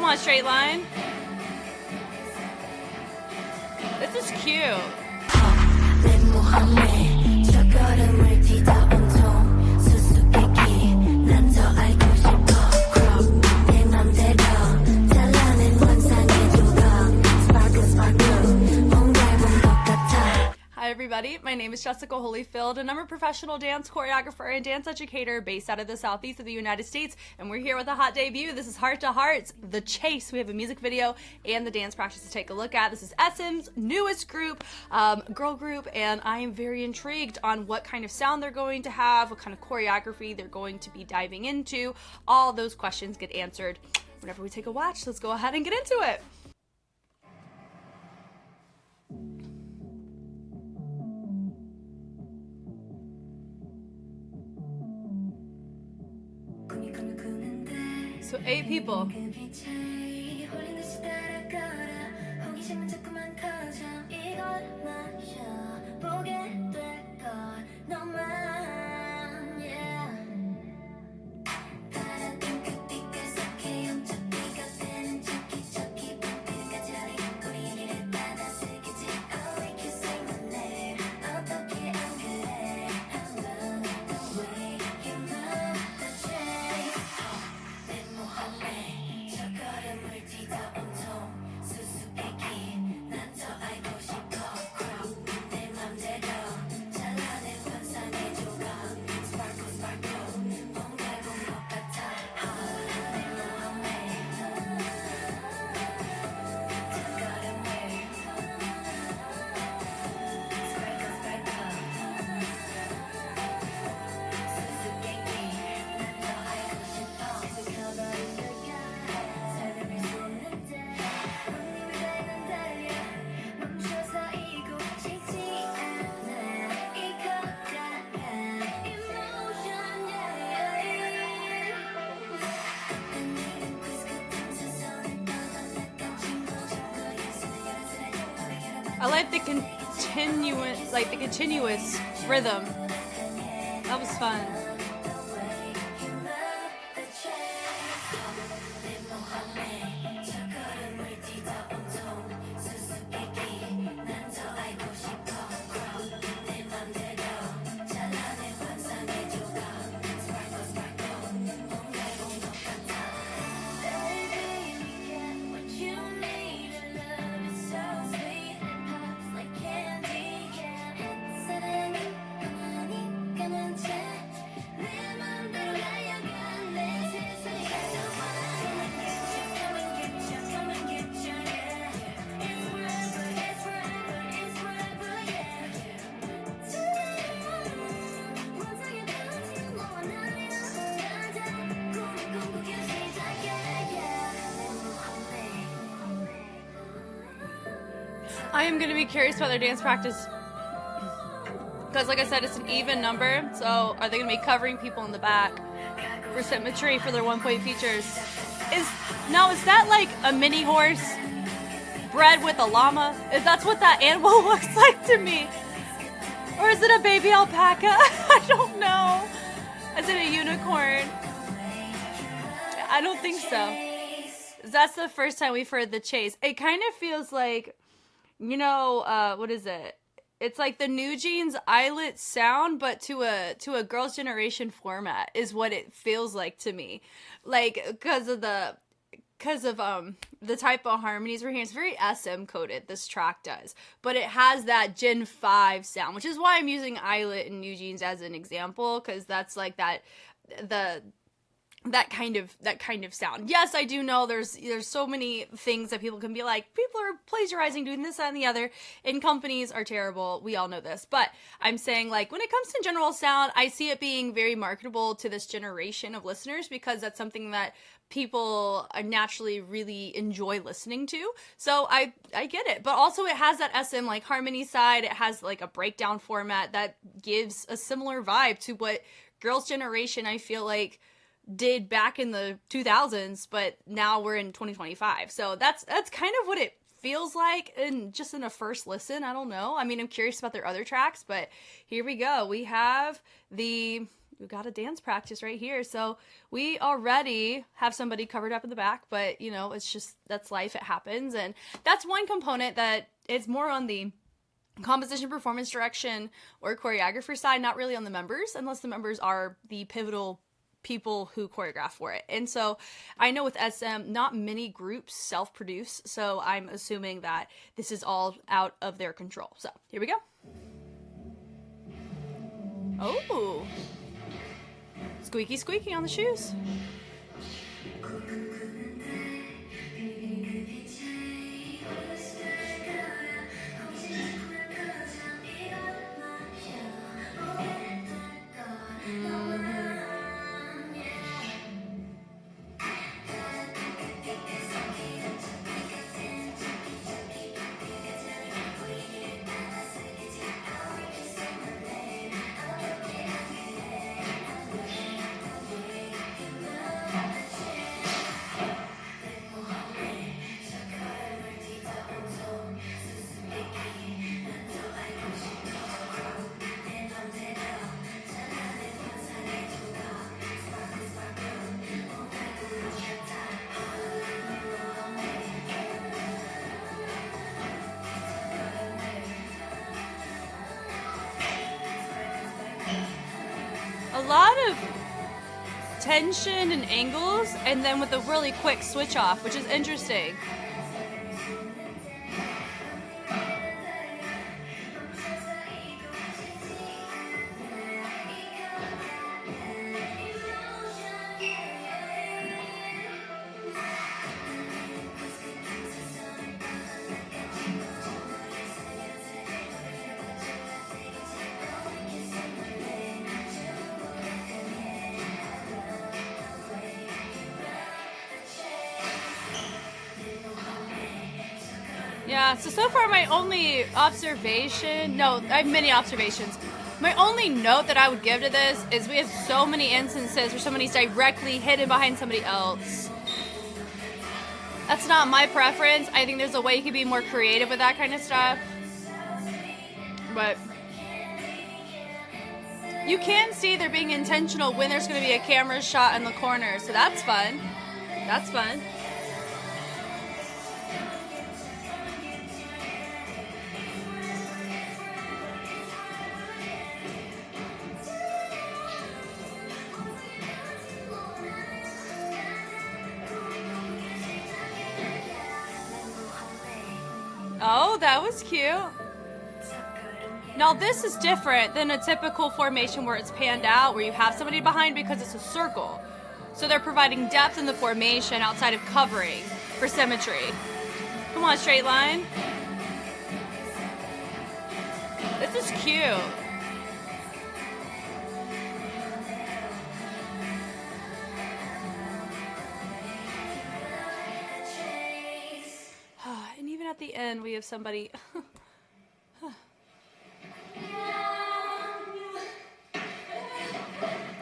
Come on, straight line. This is cute. Hi everybody, my name is Jessica Holyfield and I'm a professional dance choreographer and dance educator based out of the southeast of the United States, and we're here with a hot debut. This is Heart2Hearts, The Chase. We have a music video and the dance practice to take a look at. This is SM's newest group, girl group, and I am very intrigued on what kind of sound they're going to have, what kind of choreography they're going to be diving into. All those questions get answered whenever we take a watch. Let's go ahead and get into it. So 8 people. I like the continuous rhythm. That was fun. I am going to be curious about their dance practice because, like I said, it's an even number. So are they going to be covering people in the back for symmetry for their one-point features? Is that like a mini horse bred with a llama? That's what that animal looks like to me. Or is it a baby alpaca? I don't know. Is it a unicorn? I don't think so. That's the first time we've heard The Chase. It kind of feels like, you know, what is it? It's like the New Jeans Eyelet sound, but to a Girls' Generation format is what it feels like to me. Like, because of the type of harmonies we're hearing. It's very SM coded, this track does. But it has that Gen 5 sound, which is why I'm using Eyelet and New Jeans as an example, because that's like that kind of sound. Yes, I do know there's so many things that people can be like, people are plagiarizing, doing this, that, and the other, and companies are terrible. We all know this. But I'm saying, like, when it comes to general sound, I see it being very marketable to this generation of listeners because that's something that people naturally really enjoy listening to. So I get it. But also it has that SM like harmony side. It has like a breakdown format that gives a similar vibe to what Girls' Generation, I feel like, did back in the 2000s, but now we're in 2025. So that's kind of what it feels like in a first listen. I don't know. I mean, I'm curious about their other tracks, but here we go. We've got a dance practice right here. So we already have somebody covered up in the back, but you know, it's just, that's life. It happens. And that's one component that is more on the composition, performance direction, or choreographer side, not really on the members, unless the members are the pivotal people who choreograph for it. And so I know with SM, not many groups self-produce, so I'm assuming that this is all out of their control. So here we go. Oh, squeaky squeaky on the shoes. A lot of tension and angles, and then with a really quick switch off, which is interesting. Yeah, so far my only observation, no, I have many observations. My only note that I would give to this is we have so many instances where somebody's directly hidden behind somebody else. That's not my preference. I think there's a way you can be more creative with that kind of stuff. But you can see they're being intentional when there's going to be a camera shot in the corner, so that's fun. That's fun. Oh, that was cute. Now this is different than a typical formation where it's panned out, where you have somebody behind because it's a circle. So they're providing depth in the formation outside of covering for symmetry. Come on, straight line. This is cute. And even at the end, we have somebody.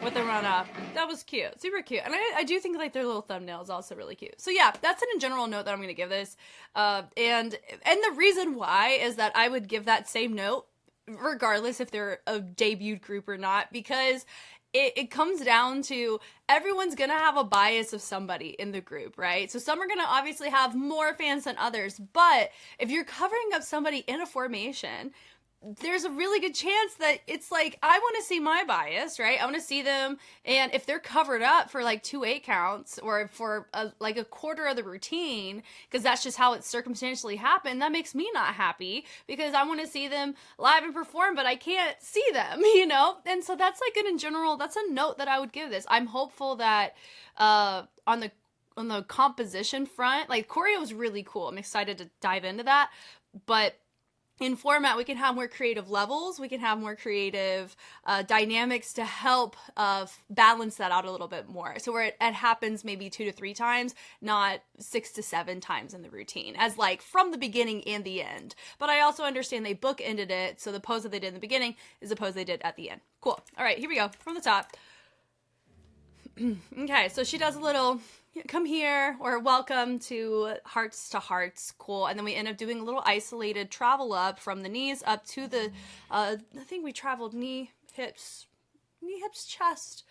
With the run up. That was cute. Super cute. And I do think like their little thumbnail is also really cute. So yeah, that's in a general note that I'm going to give this. And the reason why is that I would give that same note regardless if they're a debuted group or not, because it comes down to everyone's going to have a bias of somebody in the group, right? So some are going to obviously have more fans than others, but if you're covering up somebody in a formation, there's a really good chance that it's like, I want to see my bias, right? I want to see them, and if they're covered up for like 2 8 counts or for like a quarter of the routine, because that's just how it circumstantially happened, that makes me not happy because I want to see them live and perform, but I can't see them, you know? And so that's like in general, that's a note that I would give this. I'm hopeful that on the composition front, like choreo was really cool. I'm excited to dive into that, but in format, we can have more creative levels. We can have more creative dynamics to help balance that out a little bit more. So where it happens maybe 2 to 3 times, not 6 to 7 times in the routine, as like from the beginning and the end. But I also understand they bookended it. So the pose that they did in the beginning is the pose they did at the end. Cool. All right, here we go from the top. Okay, so she does a little, come here, or welcome to Hearts to Hearts, cool. And then we end up doing a little isolated travel up from the knees up to the, I think we traveled knee, hips, chest.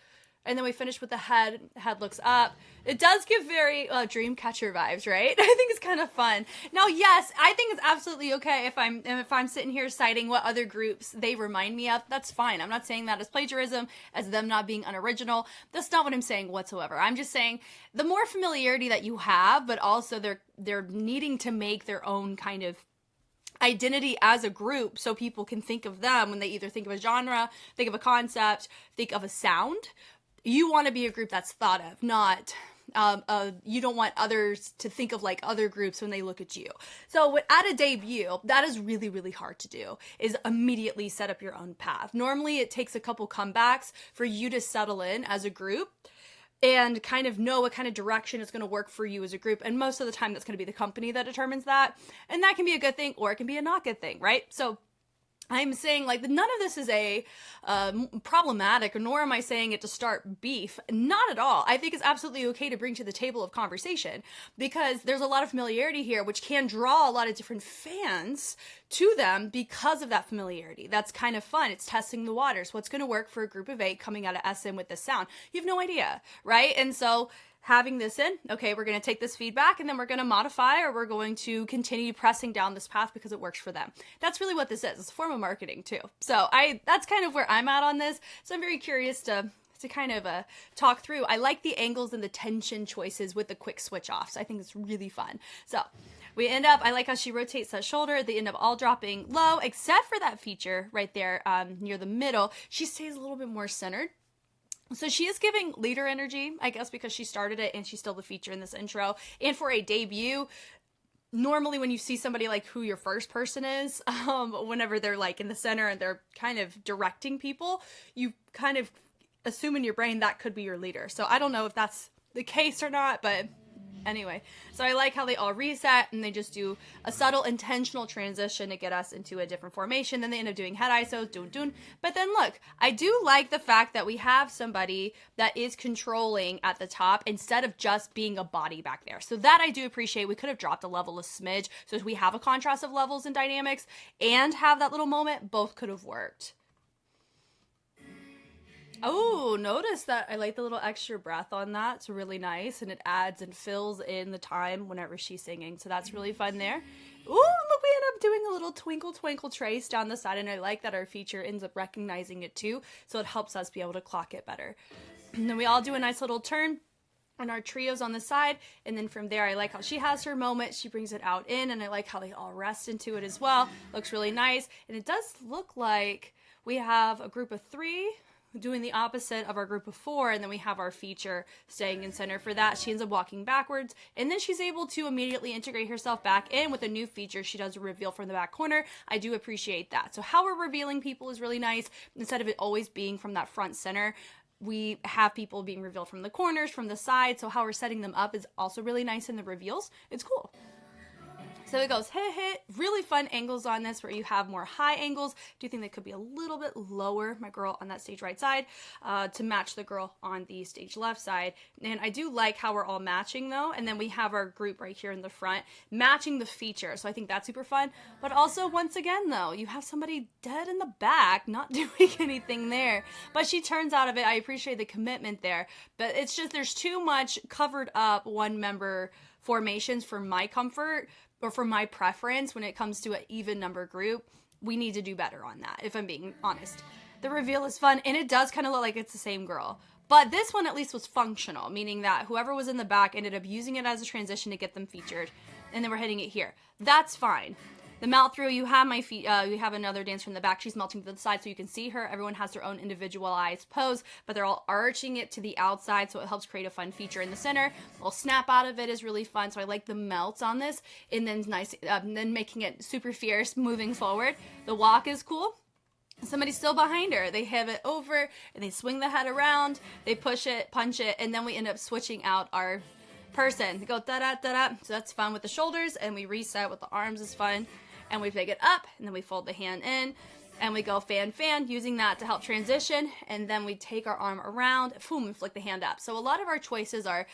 And then we finish with the head. Head looks up. It does give very Dreamcatcher vibes, right? I think it's kind of fun. Now, yes, I think it's absolutely okay if I'm sitting here citing what other groups they remind me of. That's fine. I'm not saying that as plagiarism, as them not being unoriginal. That's not what I'm saying whatsoever. I'm just saying the more familiarity that you have, but also they're needing to make their own kind of identity as a group so people can think of them when they either think of a genre, think of a concept, think of a sound. You want to be a group that's thought of, not you don't want others to think of like other groups when they look at you. So at a debut, that is really, really hard to do, is immediately set up your own path. Normally it takes a couple comebacks for you to settle in as a group and kind of know what kind of direction is going to work for you as a group. And most of the time that's going to be the company that determines that. And that can be a good thing or it can be a not good thing, right? So I'm saying, like, none of this is a problematic, nor am I saying it to start beef. Not at all. I think it's absolutely okay to bring to the table of conversation because there's a lot of familiarity here, which can draw a lot of different fans to them because of that familiarity. That's kind of fun. It's testing the waters. What's going to work for a group of 8 coming out of SM with this sound? You have no idea, right? And so having this in, okay, we're going to take this feedback and then we're going to modify, or we're going to continue pressing down this path because it works for them. That's really what this is. It's a form of marketing too. So that's kind of where I'm at on this. So I'm very curious to kind of talk through. I like the angles and the tension choices with the quick switch offs. I think it's really fun. So we end up, I like how she rotates that shoulder. They end up all dropping low, except for that feature right there near the middle. She stays a little bit more centered. So she is giving leader energy, I guess, because she started it and she's still the feature in this intro. And for a debut, normally when you see somebody like who your first person is, whenever they're like in the center and they're kind of directing people, you kind of assume in your brain that could be your leader. So I don't know if that's the case or not, but anyway. So I like how they all reset and they just do a subtle intentional transition to get us into a different formation. Then they end up doing head ISOs, dun. But then look, I do like the fact that we have somebody that is controlling at the top instead of just being a body back there. So that I do appreciate. We could have dropped a level a smidge. So if we have a contrast of levels and dynamics and have that little moment, both could have worked. Oh, notice that I like the little extra breath on that. It's really nice, and it adds and fills in the time whenever she's singing. So that's really fun there. Ooh, look, we end up doing a little twinkle twinkle trace down the side, and I like that our feature ends up recognizing it too, so it helps us be able to clock it better. And then we all do a nice little turn on our trios on the side, and then from there I like how she has her moment, she brings it out in, and I like how they all rest into it as well. Looks really nice, and it does look like we have a group of 3 doing the opposite of our group of 4, and then we have our feature staying in center for that. She ends up walking backwards, and then she's able to immediately integrate herself back in with a new feature. She does a reveal from the back corner. I do appreciate that. So how we're revealing people is really nice. Instead of it always being from that front center, we have people being revealed from the corners, from the side. So how we're setting them up is also really nice in the reveals. It's cool. So it goes hit, really fun angles on this where you have more high angles. Do you think they could be a little bit lower, my girl on that stage right side, to match the girl on the stage left side. And I do like how we're all matching though. And then we have our group right here in the front matching the feature. So I think that's super fun. But also once again though, you have somebody dead in the back, not doing anything there. But she turns out of it. I appreciate the commitment there. But it's just there's too much covered up one member formations for my comfort, or for my preference when it comes to an even number group. We need to do better on that, if I'm being honest. The reveal is fun, and it does kind of look like it's the same girl. But this one at least was functional, meaning that whoever was in the back ended up using it as a transition to get them featured, and then we're hitting it here. That's fine. The melt through, you have my feet, you have another dancer in the back. She's melting to the side so you can see her. Everyone has their own individualized pose, but they're all arching it to the outside, so it helps create a fun feature in the center. A little snap out of it is really fun, so I like the melts on this. And then nice, then making it super fierce moving forward. The walk is cool. Somebody's still behind her. They have it over, and they swing the head around. They push it, punch it, and then we end up switching out our person. They go da-da-da-da. So that's fun with the shoulders, and we reset with the arms is fun. And we pick it up, and then we fold the hand in. and we go fan, fan, using that to help transition, and then we take our arm around, boom, and flick the hand up. So a lot of our choices are,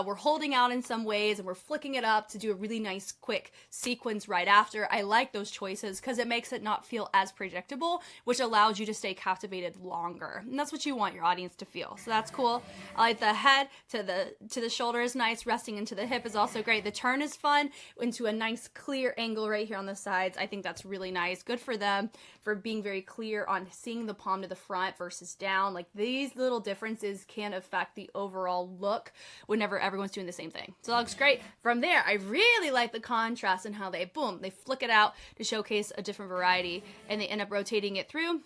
we're holding out in some ways, and we're flicking it up to do a really nice, quick sequence right after. I like those choices because it makes it not feel as predictable, which allows you to stay captivated longer, and that's what you want your audience to feel. So that's cool. I like the head to the shoulder is nice, resting into the hip is also great. The turn is fun into a nice clear angle right here on the sides. I think that's really nice. Good for them for being very clear on seeing the palm to the front versus down. Like, these little differences can affect the overall look whenever everyone's doing the same thing. So that looks great. From there, I really like the contrast and how they flick it out to showcase a different variety, and they end up rotating it through.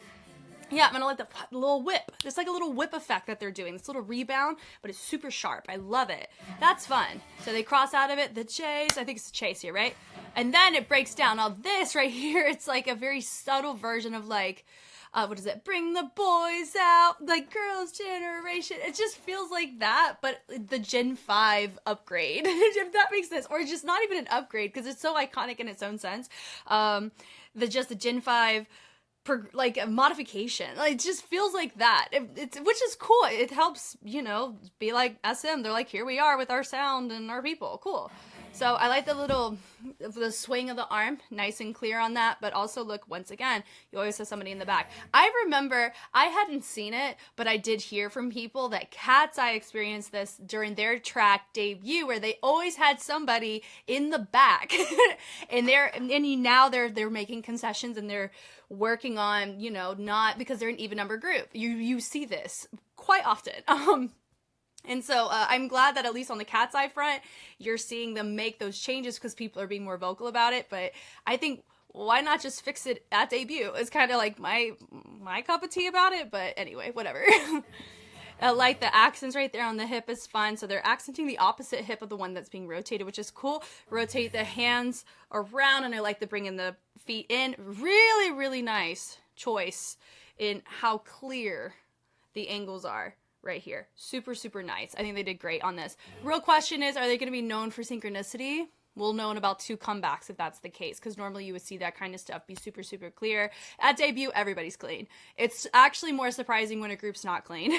Yeah, I'm gonna like the little whip. It's like a little whip effect that they're doing. This little rebound, but it's super sharp. I love it. That's fun. So they cross out of it, the chase. I think it's the chase here, right? And then it breaks down. Now this right here, it's like a very subtle version of like, what is it? Bring the boys out, like Girls' Generation. It just feels like that, but the Gen 5 upgrade, if that makes sense. Or just not even an upgrade, because it's so iconic in its own sense. The Gen 5 like a modification. Like, it just feels like that. It's which is cool. It helps, you know, be like SM. They're like, here we are with our sound and our people. Cool. So I like the swing of the arm, nice and clear on that, but also look, once again, you always have somebody in the back. I remember, I hadn't seen it, but I did hear from people that Cat's Eye experienced this during their track debut, where they always had somebody in the back, and now they're making concessions, and they're working on, you know, not because they're an even number group. You see this quite often. And so I'm glad that at least on the Cat's Eye front, you're seeing them make those changes because people are being more vocal about it. But I think, why not just fix it at debut? It's kind of like my cup of tea about it. But anyway, whatever. I like the accents right there on the hip is fun. So they're accenting the opposite hip of the one that's being rotated, which is cool. Rotate the hands around, and I like to bring in the feet in. Really, really nice choice in how clear the angles are. Right here. Super, super nice. I think they did great on this. Real question is, are they going to be known for synchronicity? We'll know in about 2 comebacks if that's the case, because normally you would see that kind of stuff be super, super clear. At debut, everybody's clean. It's actually more surprising when a group's not clean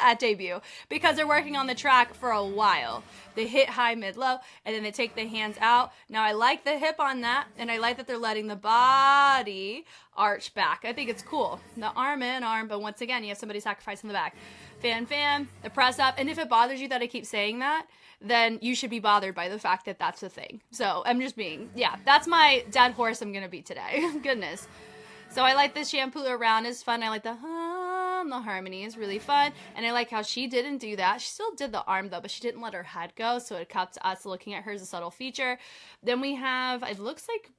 at debut, because they're working on the track for a while. They hit high, mid, low, and then they take the hands out. Now, I like the hip on that, and I like that they're letting the body arch back. I think it's cool. The arm in, arm, but once again, you have somebody sacrificing the back. Fan, fan, the press up. And if it bothers you that I keep saying that, then you should be bothered by the fact that that's the thing. So I'm just that's my dead horse I'm going to be today. Goodness. So I like this shampoo around is fun. I like the harmony is really fun. And I like how she didn't do that. She still did the arm though, but she didn't let her head go. So it kept us looking at her as a subtle feature. Then we have, it looks like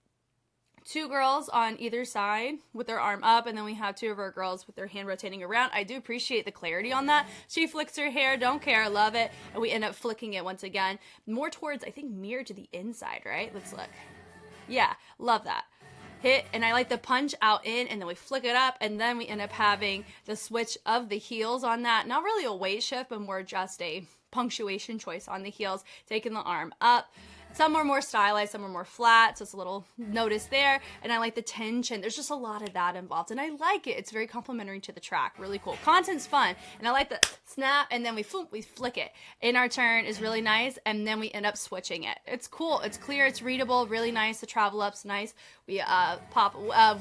2 girls on either side with their arm up, and then we have 2 of our girls with their hand rotating around. I do appreciate the clarity on that. She flicks her hair, don't care, love it, and we end up flicking it once again, more towards, I think, mirror to the inside, right? Let's look. Yeah, love that. Hit, and I like the punch out in, and then we flick it up, and then we end up having the switch of the heels on that. Not really a weight shift, but more just a punctuation choice on the heels, taking the arm up. Some are more stylized, some are more flat, so it's a little notice there. And I like the tension. There's just a lot of that involved, and I like it. It's very complimentary to the track. Really cool. Content's fun, and I like the snap, and then we flick it. In our turn is really nice, and then we end up switching it. It's cool. It's clear. It's readable. Really nice. The travel up's nice. We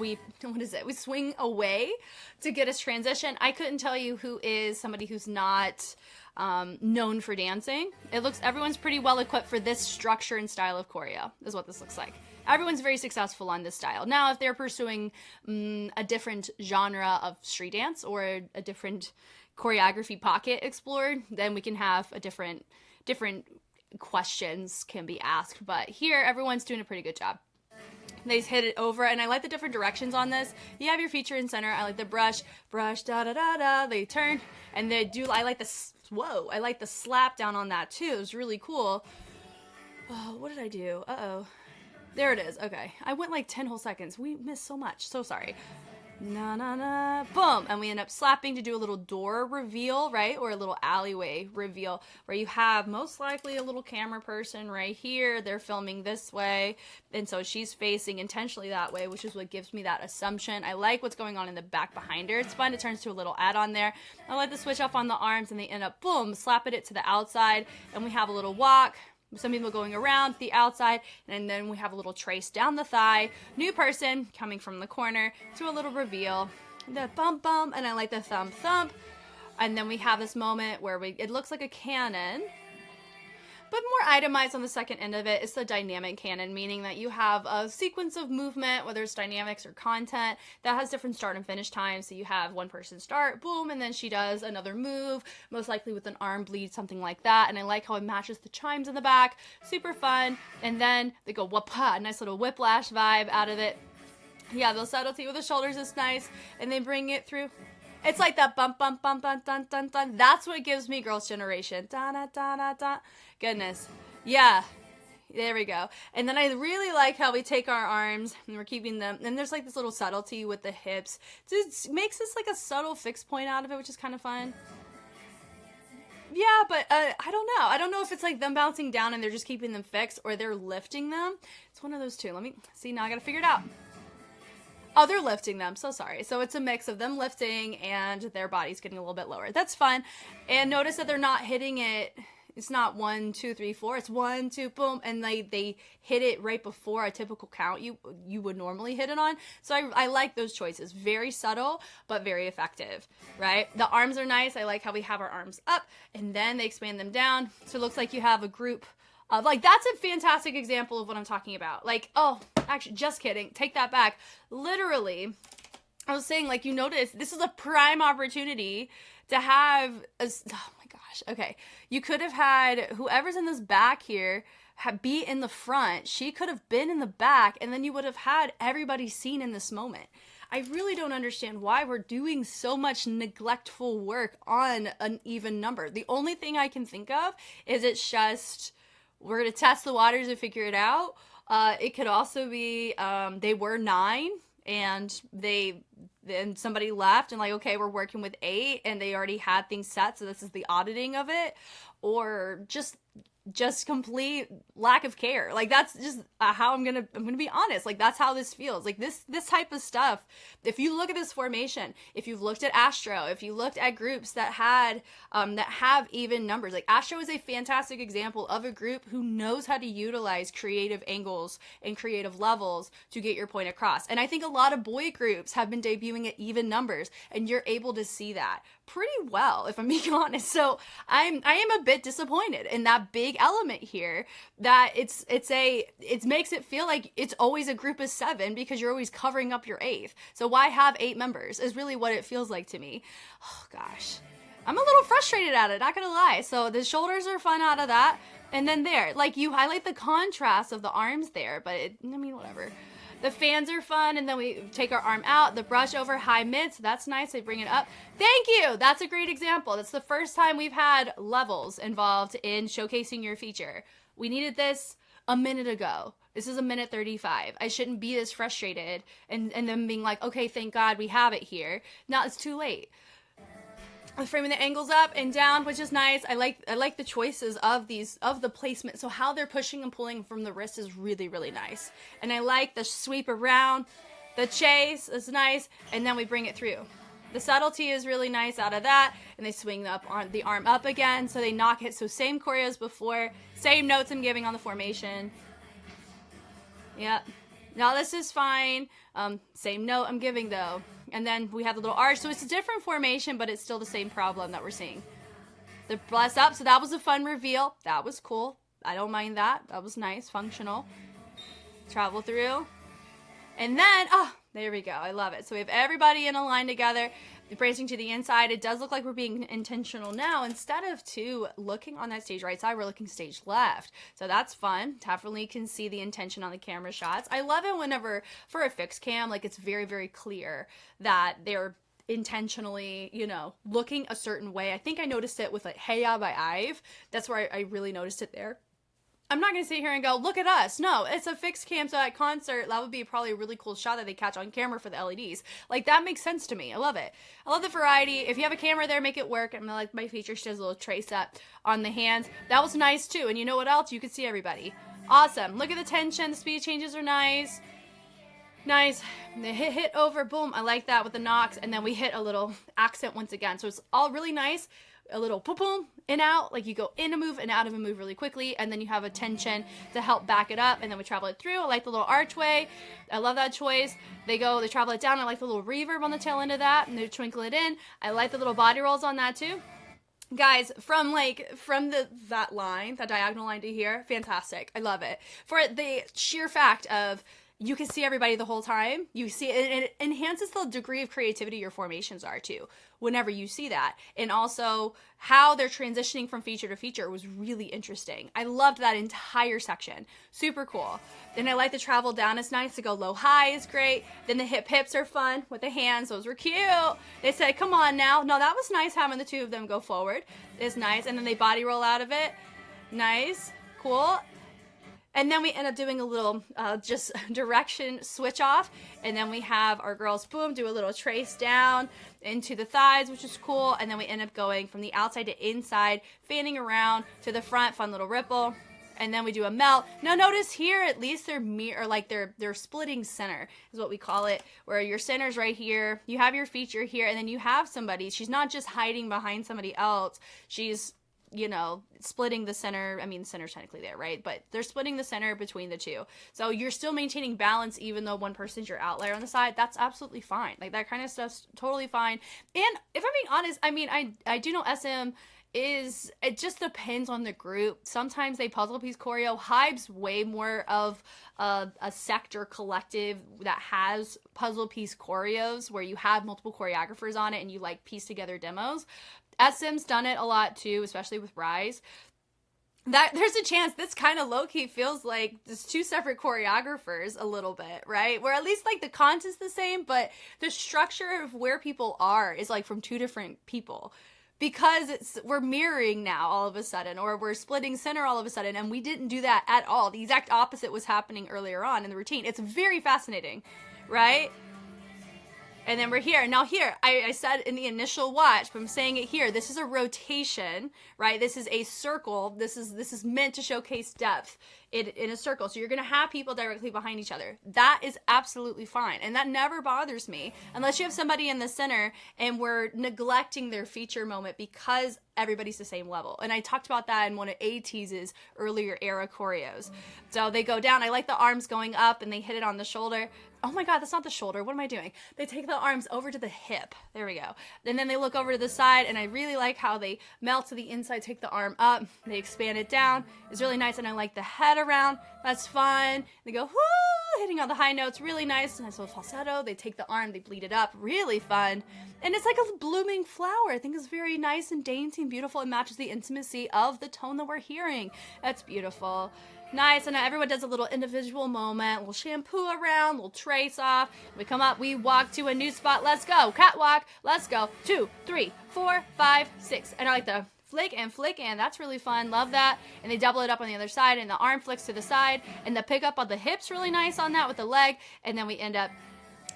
we swing away to get us transition. I couldn't tell you who is somebody who's not known for dancing. It looks, everyone's pretty well equipped for this structure and style of choreo, is what this looks like. Everyone's very successful on this style. Now, if they're pursuing a different genre of street dance or a different choreography pocket explored, then we can have a different questions can be asked. But here, everyone's doing a pretty good job. They hit it over, and I like the different directions on this. You have your feature in center. I like the brush, da da da da. They turn, and they do. I like the I like the slap down on that too. It was really cool. Oh, what did I do? There it is. Okay, I went like 10 whole seconds. We missed so much. So sorry. na na na, boom, and we end up slapping to do a little door reveal, right, or a little alleyway reveal, where you have most likely a little camera person right here. They're filming this way, and so she's facing intentionally that way, which is what gives me that assumption. I like what's going on in the back behind her. It's fun. It turns to a little add-on there. I like the switch up on the arms, and they end up, boom, slapping it to the outside, and we have a little walk. Some people going around the outside, and then we have a little trace down the thigh. New person coming from the corner to a little reveal. The bump bump, and I like the thump thump. And then we have this moment where it looks like a cannon, but more itemized on the second end of it. It's the dynamic cannon, meaning that you have a sequence of movement, whether it's dynamics or content, that has different start and finish times. So you have one person start, boom, and then she does another move, most likely with an arm bleed, something like that. And I like how it matches the chimes in the back. Super fun. And then they go whoop-ha, nice little whiplash vibe out of it. Yeah, the subtlety with the shoulders is nice, and they bring it through. It's like that bump, bump, bump, bump, dun, dun, dun. That's what gives me Girls' Generation. Da, da, da, da, da. Goodness. Yeah. There we go. And then I really like how we take our arms and we're keeping them. And there's like this little subtlety with the hips. It makes this like a subtle fixed point out of it, which is kind of fun. Yeah, but I don't know. I don't know if it's like them bouncing down and they're just keeping them fixed, or they're lifting them. It's one of those two. Let me see. Now I got to figure it out. Oh, they're lifting them. So sorry. So it's a mix of them lifting and their body's getting a little bit lower. That's fun. And notice that they're not hitting it. It's not 1, 2, 3, 4. It's 1, 2, boom. And they hit it right before a typical count you would normally hit it on. So I like those choices. Very subtle, but very effective, right? The arms are nice. I like how we have our arms up and then they expand them down. So it looks like you have a group of, like, that's a fantastic example of what I'm talking about. Like, oh, actually, just kidding. Take that back. Literally, I was saying, like, you notice this is a prime opportunity to have a, oh my gosh, okay. You could have had whoever's in this back here be in the front. She could have been in the back, and then you would have had everybody seen in this moment. I really don't understand why we're doing so much neglectful work on an even number. The only thing I can think of is it's just, we're going to test the waters and figure it out. It could also be they were 9 and then somebody left and like, okay, we're working with 8 and they already had things set, so this is the auditing of it. Or just complete lack of care. Like, that's just how I'm gonna be honest. Like, that's how this feels. Like, this type of stuff, if you look at this formation, if you've looked at Astro, if you looked at groups that had that have even numbers, like Astro is a fantastic example of a group who knows how to utilize creative angles and creative levels to get your point across. And I think a lot of boy groups have been debuting at even numbers, and you're able to see that pretty well, if I'm being honest. So I am a bit disappointed in that big element here, that it makes it feel like it's always a group of 7 because you're always covering up your 8th. So why have 8 members is really what it feels like to me. Oh gosh, I'm a little frustrated at it, not gonna lie. So the shoulders are fun out of that, and then there, like, you highlight the contrast of the arms there, but I mean, whatever. The fans are fun, and then we take our arm out, the brush over high mid, so that's nice. They bring it up. Thank you! That's a great example. That's the first time we've had levels involved in showcasing your feature. We needed this a minute ago. This is a minute 35. I shouldn't be this frustrated and then being like, okay, thank God we have it here. Now it's too late. Framing the angles up and down, which is nice. I like the choices of the placement. So how they're pushing and pulling from the wrist is really, really nice. And I like the sweep around, the chase is nice, and then we bring it through. The subtlety is really nice out of that, and they swing the arm up again, so they knock it. So same choreo as before, same notes I'm giving on the formation. Yep. Now this is fine. Same note I'm giving though. And then we have the little arch. So it's a different formation, but it's still the same problem that we're seeing. The bless up. So that was a fun reveal. That was cool. I don't mind that. That was nice. Functional. Travel through. And then, oh, there we go. I love it. So we have everybody in a line together, bracing to the inside. It does look like we're being intentional now. Instead of looking on that stage right side, we're looking stage left. So that's fun. Definitely can see the intention on the camera shots. I love it whenever, for a fixed cam, like, it's very, very clear that they're intentionally, looking a certain way. I think I noticed it with, like, Hey Ya by Ive. That's where I really noticed it there. I'm not going to sit here and go, look at us. No, it's a fixed cam. So at concert, that would be probably a really cool shot that they catch on camera for the LEDs. Like, that makes sense to me. I love it. I love the variety. If you have a camera there, make it work. I'm like my feature. She does a little trace up on the hands. That was nice too. And you know what else? You could see everybody. Awesome. Look at the tension. The speed changes are nice. Nice. The hit over. Boom. I like that with the knocks. And then we hit a little accent once again. So it's all really nice. A little boom, boom, in, out, like you go in a move and out of a move really quickly, and then you have a tension to help back it up, and then we travel it through. I like the little archway. I love that choice. They travel it down. I like the little reverb on the tail end of that, and they twinkle it in. I like the little body rolls on that too. Guys, from that line, that diagonal line to here, fantastic. I love it. For the sheer fact of you can see everybody the whole time. You see it, and it enhances the degree of creativity your formations are too, whenever you see that. And also how they're transitioning from feature to feature was really interesting. I loved that entire section. Super cool. And I like the travel down is nice. To go low high is great. Then the hips are fun with the hands. Those were cute. They said, come on now. No, that was nice having the two of them go forward. It's nice. And then they body roll out of it. Nice. Cool. And then we end up doing a little just direction switch off. And then we have our girls, boom, do a little trace down into the thighs, which is cool. And then we end up going from the outside to inside, fanning around to the front, fun little ripple. And then we do a melt. Now notice here, at least they're splitting center is what we call it, where your center's right here. You have your feature here, and then you have somebody. She's not just hiding behind somebody else. She's, splitting the center. I mean, the center's technically there, right? But they're splitting the center between the two. So you're still maintaining balance even though one person's your outlier on the side. That's absolutely fine. Like, that kind of stuff's totally fine. And if I'm being honest, I mean, I do know SM it just depends on the group. Sometimes they puzzle piece choreo. Hybe's way more of a sector collective that has puzzle piece choreos where you have multiple choreographers on it and you piece together demos. SM's done it a lot too, especially with Rise. That there's a chance this kind of low-key feels like there's two separate choreographers a little bit, right? Where at least the content's the same, but the structure of where people are is from two different people. Because we're mirroring now all of a sudden, or we're splitting center all of a sudden, and we didn't do that at all. The exact opposite was happening earlier on in the routine. It's very fascinating, right? And then we're here. Now here, I said in the initial watch, but I'm saying it here. This is a rotation, right? This is a circle. This is meant to showcase depth in a circle. So you're going to have people directly behind each other. That is absolutely fine. And that never bothers me unless you have somebody in the center and we're neglecting their feature moment because everybody's the same level. And I talked about that in one of A-Tease's earlier era choreos. So they go down. I like the arms going up and they hit it on the shoulder. Oh my God, that's not the shoulder. What am I doing? They take the arms over to the hip. There we go. And then they look over to the side, and I really like how they melt to the inside, take the arm up, they expand it down. It's really nice, and I like the head around. That's fun. They go, whoo, hitting all the high notes. Really nice. Nice little falsetto. They take the arm, they bleed it up. Really fun. And it's like a blooming flower. I think it's very nice and dainty and beautiful. It matches the intimacy of the tone that we're hearing. That's beautiful. Nice, and everyone does a little individual moment. We'll shampoo around, we'll trace off. We come up, we walk to a new spot. Let's go. Catwalk. Let's go. 2, 3, 4, 5, 6. And I like the flick, and that's really fun. Love that. And they double it up on the other side, and the arm flicks to the side, and the pick up on the hips really nice on that with the leg. And then we end up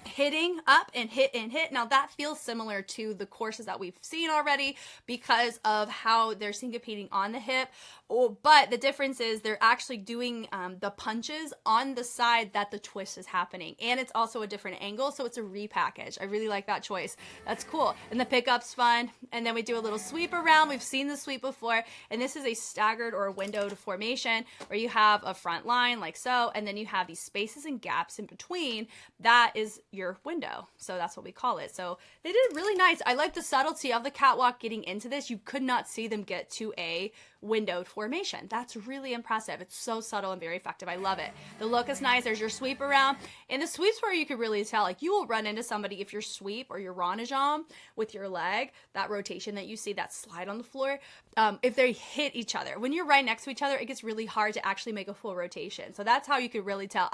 hitting up and hit and hit. Now that feels similar to the courses that we've seen already because of how they're syncopating on the hip. But the difference is they're actually doing the punches on the side that the twist is happening. And it's also a different angle, so it's a repackage. I really like that choice. That's cool. And the pickup's fun. And then we do a little sweep around. We've seen the sweep before. And this is a staggered or a windowed formation where you have a front line like so, and then you have these spaces and gaps in between. That is your window. So that's what we call it. So they did really nice. I like the subtlety of the catwalk getting into this. You could not see them get to a windowed formation. That's really impressive. It's so subtle and very effective. I love it. The look is nice. There's your sweep around. And the sweeps where you could really tell, you will run into somebody if your sweep or your renajam with your leg, that rotation that you see, that slide on the floor, if they hit each other. When you're right next to each other, it gets really hard to actually make a full rotation. So that's how you could really tell,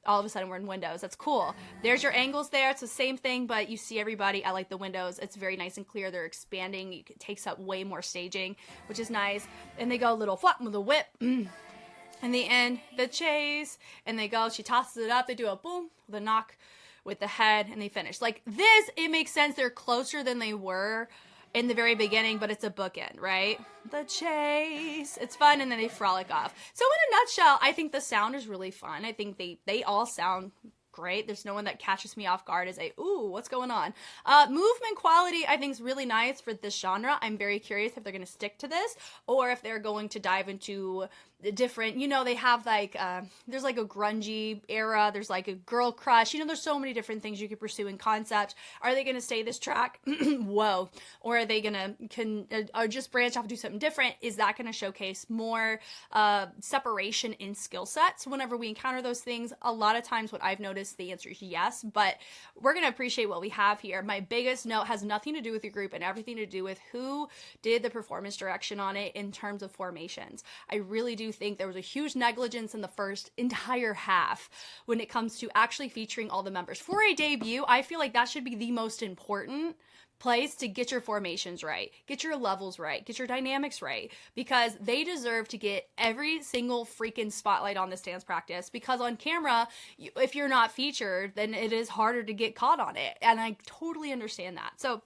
all of a sudden we're in windows. That's cool. There's your angles there. It's the same thing, but you see everybody. I like the windows. It's very nice and clear. They're expanding. It takes up way more staging, which is nice. And they go a little flop with a whip. In the end, the chase, and they go, she tosses it up, they do a boom, the knock with the head, and they finish. Like this, it makes sense. They're closer than they were in the very beginning, but it's a bookend, right? The chase. It's fun, and then they frolic off. So in a nutshell, I think the sound is really fun. I think they all sound great. There's no one that catches me off guard as ooh, what's going on? Movement quality, I think, is really nice for this genre. I'm very curious if they're going to stick to this or if they're going to dive into different, they have like, there's like a grungy era. There's like a girl crush. There's so many different things you could pursue in concept. Are they going to stay this track? Whoa. Or are they going to just branch off and do something different? Is that going to showcase more separation in skill sets whenever we encounter those things? A lot of times what I've noticed, the answer is yes, but we're going to appreciate what we have here. My biggest note has nothing to do with your group and everything to do with who did the performance direction on it in terms of formations. I really do think there was a huge negligence in the first entire half when it comes to actually featuring all the members. For a debut, I feel like that should be the most important place to get your formations right, get your levels right, get your dynamics right, because they deserve to get every single freaking spotlight on this dance practice, because on camera, if you're not featured, then it is harder to get caught on it, and I totally understand that. So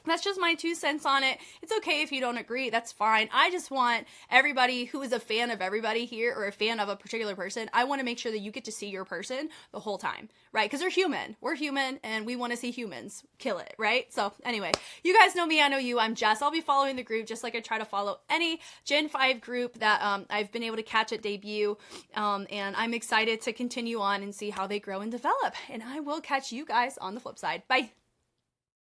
that's just my 2 cents on it. It's okay if you don't agree. That's fine. I just want everybody who is a fan of everybody here or a fan of a particular person, I want to make sure that you get to see your person the whole time, right? Because they're human. We're human, and we want to see humans kill it, right? So anyway, you guys know me. I know you. I'm Jess. I'll be following the group just like I try to follow any Gen 5 group that I've been able to catch at debut. And I'm excited to continue on and see how they grow and develop. And I will catch you guys on the flip side. Bye.